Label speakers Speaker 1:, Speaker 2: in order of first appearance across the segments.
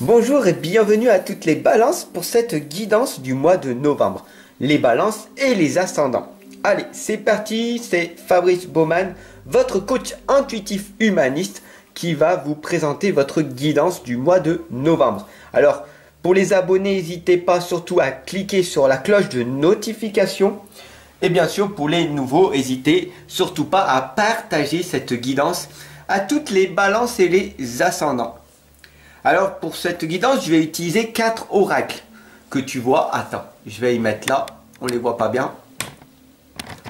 Speaker 1: Bonjour et bienvenue à toutes les balances pour cette guidance du mois de novembre. Les balances et les ascendants. Allez, c'est parti, c'est Fabrice Baumann, votre coach intuitif humaniste qui va vous présenter votre guidance du mois de novembre. Alors, pour les abonnés, n'hésitez pas surtout à cliquer sur la cloche de notification. Et bien sûr, pour les nouveaux, n'hésitez surtout pas à partager cette guidance à toutes les balances et les ascendants. Alors pour cette guidance, je vais utiliser 4 oracles que tu vois. Attends, je vais y mettre là, on les voit pas bien.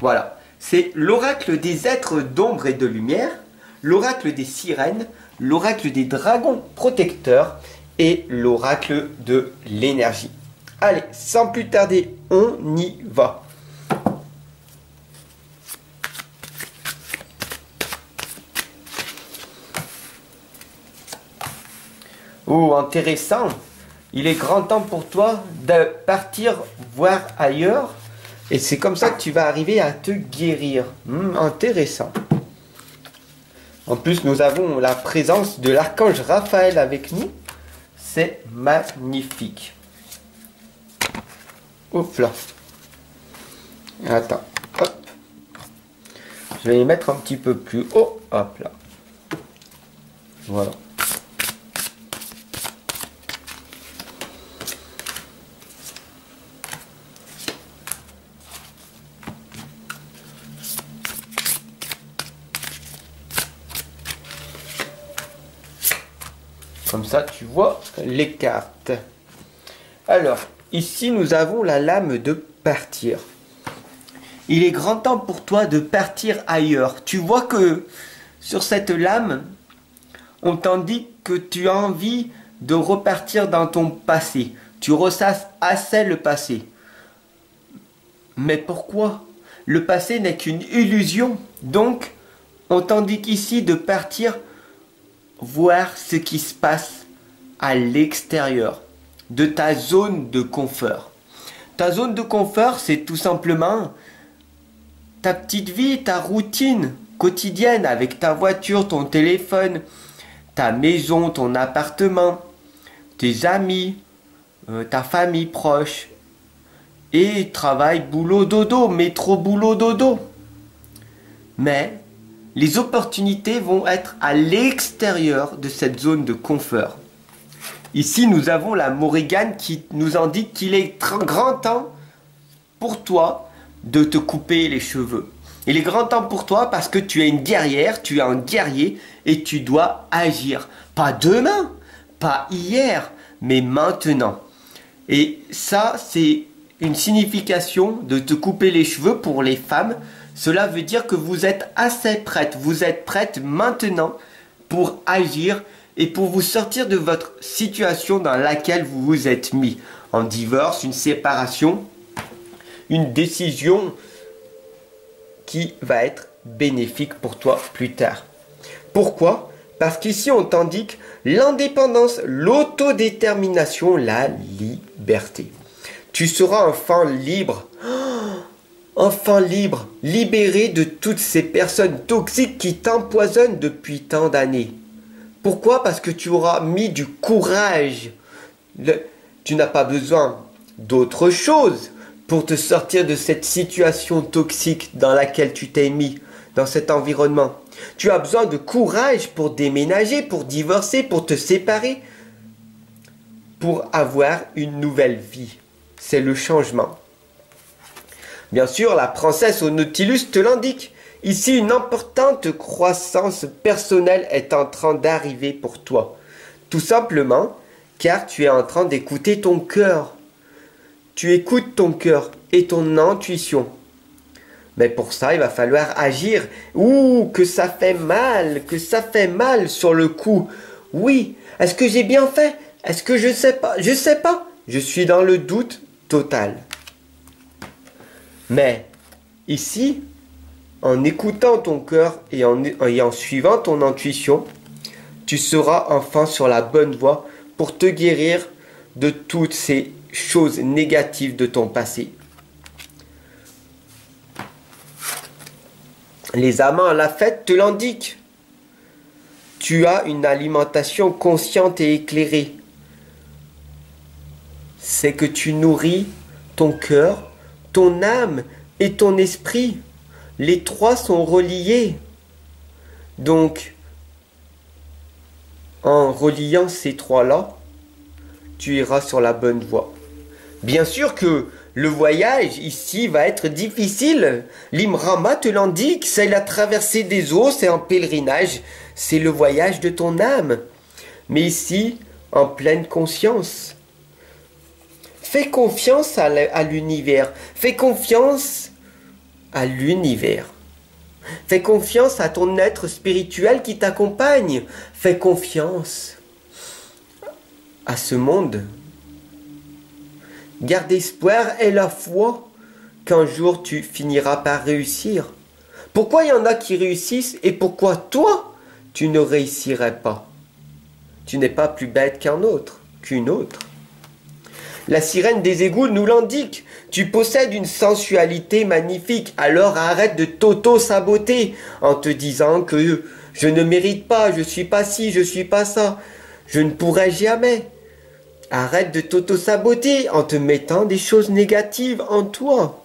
Speaker 1: Voilà, c'est l'oracle des êtres d'ombre et de lumière, l'oracle des sirènes, l'oracle des dragons protecteurs et l'oracle de l'énergie. Allez, sans plus tarder, on y va. Oh, intéressant. Il est grand temps pour toi de partir voir ailleurs. Et c'est comme ça que tu vas arriver à te guérir. Intéressant. En plus, nous avons la présence de l'archange Raphaël avec nous. C'est magnifique. Hop là. Attends. Hop. Je vais les mettre un petit peu plus haut. Hop là. Voilà. Comme ça, tu vois les cartes. Alors, ici, nous avons la lame de partir. Il est grand temps pour toi de partir ailleurs. Tu vois que sur cette lame, on t'indique que tu as envie de repartir dans ton passé. Tu ressasses assez le passé. Mais pourquoi? Le passé n'est qu'une illusion. Donc, on t'indique ici de partir voir ce qui se passe à l'extérieur de ta zone de confort. Ta zone de confort, c'est tout simplement ta petite vie, ta routine quotidienne avec ta voiture, ton téléphone, ta maison, ton appartement, tes amis, ta famille proche, et travail, boulot, dodo, métro, boulot, dodo. Mais les opportunités vont être à l'extérieur de cette zone de confort. Ici, nous avons la Morrigan qui nous indique qu'il est grand temps pour toi de te couper les cheveux. Il est grand temps pour toi parce que tu es une guerrière, tu es un guerrier et tu dois agir. Pas demain, pas hier, mais maintenant. Et ça, c'est une signification de te couper les cheveux pour les femmes. Cela veut dire que vous êtes assez prête, vous êtes prête maintenant pour agir et pour vous sortir de votre situation dans laquelle vous vous êtes mis. En divorce, une séparation, une décision qui va être bénéfique pour toi plus tard. Pourquoi? Parce qu'ici on t'indique l'indépendance, l'autodétermination, la liberté. Tu seras enfin libre. Enfin libre, libéré de toutes ces personnes toxiques qui t'empoisonnent depuis tant d'années. Pourquoi? Parce que tu auras mis du courage. Tu n'as pas besoin d'autre chose pour te sortir de cette situation toxique dans laquelle tu t'es mis, dans cet environnement. Tu as besoin de courage pour déménager, pour divorcer, pour te séparer, pour avoir une nouvelle vie. C'est le changement. Bien sûr, la princesse au Nautilus te l'indique. Ici, une importante croissance personnelle est en train d'arriver pour toi. Tout simplement car tu es en train d'écouter ton cœur. Tu écoutes ton cœur et ton intuition. Mais pour ça, il va falloir agir. Ouh, que ça fait mal sur le coup. Oui, est-ce que j'ai bien fait? Est-ce que je sais pas? Je sais pas. Je suis dans le doute total. Mais ici, en écoutant ton cœur et en suivant ton intuition, tu seras enfin sur la bonne voie pour te guérir de toutes ces choses négatives de ton passé. Les amants à la fête te l'indiquent. Tu as une alimentation consciente et éclairée. c'est que tu nourris ton cœur, ton âme et ton esprit. Les trois sont reliés. Donc, en reliant ces trois-là, tu iras sur la bonne voie. Bien sûr que le voyage ici va être difficile. L'Imrama te l'indique, c'est la traversée des eaux, c'est un pèlerinage, c'est le voyage de ton âme. Mais ici, en pleine conscience. Fais confiance à l'univers. Fais confiance à l'univers. Fais confiance à ton être spirituel qui t'accompagne. Fais confiance à ce monde. Garde espoir et la foi qu'un jour tu finiras par réussir. Pourquoi il y en a qui réussissent et pourquoi toi, tu ne réussirais pas? Tu n'es pas plus bête qu'une autre. La sirène des égouts nous l'indique. Tu possèdes une sensualité magnifique, alors arrête de t'auto-saboter en te disant que je ne mérite pas, je suis pas ci, je suis pas ça, je ne pourrai jamais. Arrête de t'auto-saboter en te mettant des choses négatives en toi.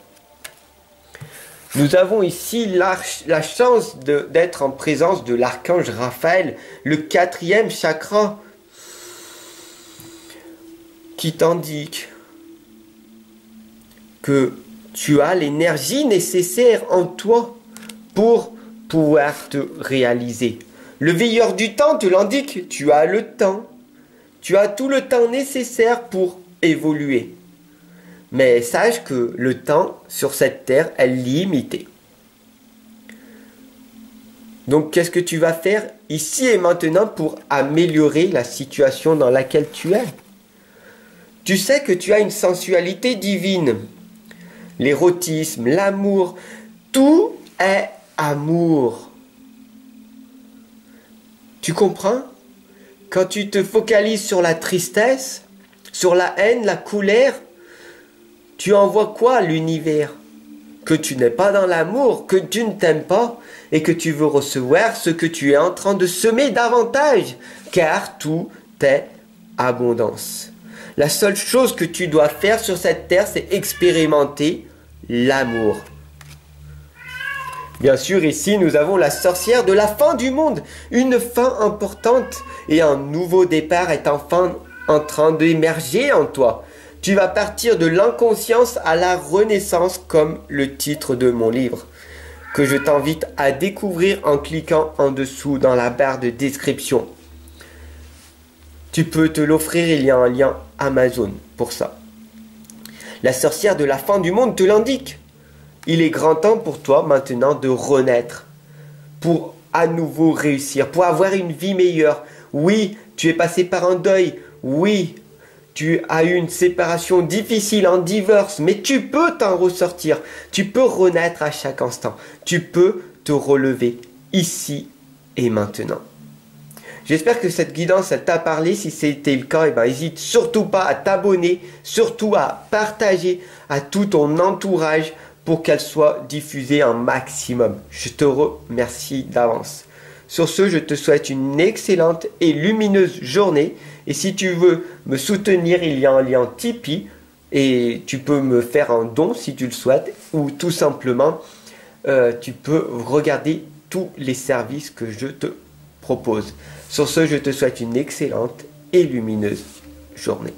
Speaker 1: Nous avons ici la chance d'être en présence de l'archange Raphaël, le 4e chakra, qui t'indique que tu as l'énergie nécessaire en toi pour pouvoir te réaliser. Le veilleur du temps te l'indique, tu as le temps. Tu as tout le temps nécessaire pour évoluer. Mais sache que le temps sur cette terre est limité. Donc qu'est-ce que tu vas faire ici et maintenant pour améliorer la situation dans laquelle tu es? Tu sais que tu as une sensualité divine. L'érotisme, l'amour, tout est amour. Tu comprends? Quand tu te focalises sur la tristesse, sur la haine, la colère, tu envoies quoi à l'univers? Que tu n'es pas dans l'amour, que tu ne t'aimes pas et que tu veux recevoir ce que tu es en train de semer davantage, car tout est abondance. La seule chose que tu dois faire sur cette terre, c'est expérimenter l'amour. Bien sûr, ici, nous avons la sorcière de la fin du monde, une fin importante et un nouveau départ est enfin en train d'émerger en toi. Tu vas partir de l'inconscience à la renaissance, comme le titre de mon livre, que je t'invite à découvrir en cliquant en dessous dans la barre de description. Tu peux te l'offrir, il y a un lien Amazon pour ça. La sorcière de la fin du monde te l'indique. Il est grand temps pour toi maintenant de renaître, pour à nouveau réussir, pour avoir une vie meilleure. Oui, tu es passé par un deuil. Oui, tu as eu une séparation difficile, un divorce, mais tu peux t'en ressortir. Tu peux renaître à chaque instant. Tu peux te relever ici et maintenant. J'espère que cette guidance t'a parlé. Si c'était le cas, n'hésite surtout pas à t'abonner, surtout à partager à tout ton entourage pour qu'elle soit diffusée un maximum. Je te remercie d'avance. Sur ce, je te souhaite une excellente et lumineuse journée. Et si tu veux me soutenir, il y a un lien Tipeee et tu peux me faire un don si tu le souhaites, ou tout simplement, tu peux regarder tous les services que je te propose. Sur ce, je te souhaite une excellente et lumineuse journée.